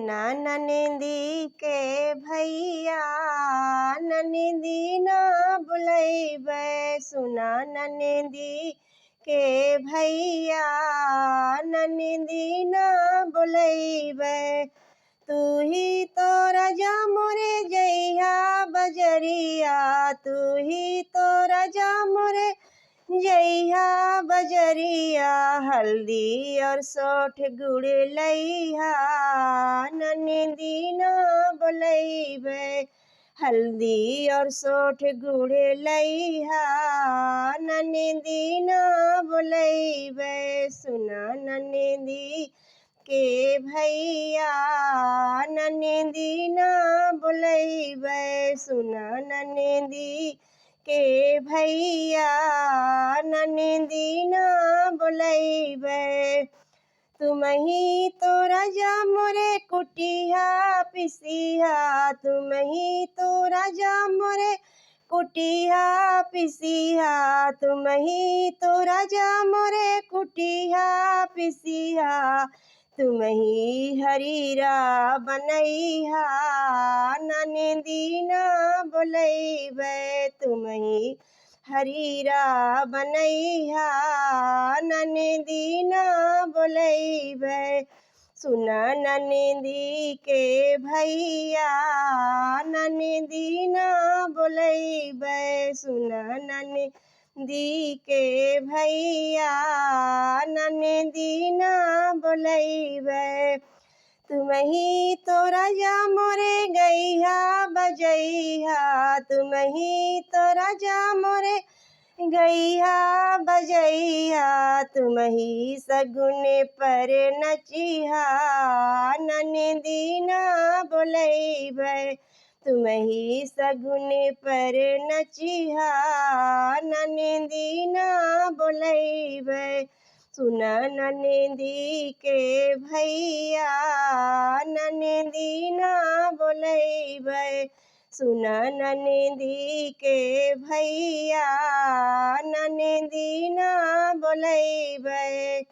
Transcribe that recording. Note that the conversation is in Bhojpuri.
सुना ननदी के भैया ननदी ना बुलैबै। सुना ननदी के भैया ननदी ना बुलैबै। तू ही तो राजा मोरे जइहा बजरिया, तू ही तो राजा मोरे जइहा बजरिया। हल्दी और सोठ गुड़ लइहा ननदी ना बुलैबै। हल्दी और सोठ गुड़ लइहा ननदी ना बुलैबै। सुना ननदी के भैया ननदी ना बुलैबै। सुना ननदी के भैया ननदी ना बुलैबै। तुम ही तो राजा मोरे कुटिया पिसिया, तुम ही तो राजा मोरे कुटिया पिसिया। तुम ही तो राजा मोरे कुटिया पिसिया। तुम ही हरीरा बनैहा ननदी ना बुलैबै। तुम ही हरीरा बनैहा ननदी ना बुलैबै। सुना ननदी के भैया ननदी ना बुलैबै। सुना ननदी के भैया ननदी ना बुलैबै। तुम ही तो राजा मोरे गइहा बजइहा, तुम ही तो राजा मोरे गइहा बजइहा। तुम ही सगुन पर नचिहा ननदी ना बुलैबै। तुम ही सगुन पर नचिहा ननदी ना बुलैबै। सुना ननदी के भैया ननदी ना बुलैबै। सुना ननदी के भैया ननदी ना बुलैबै।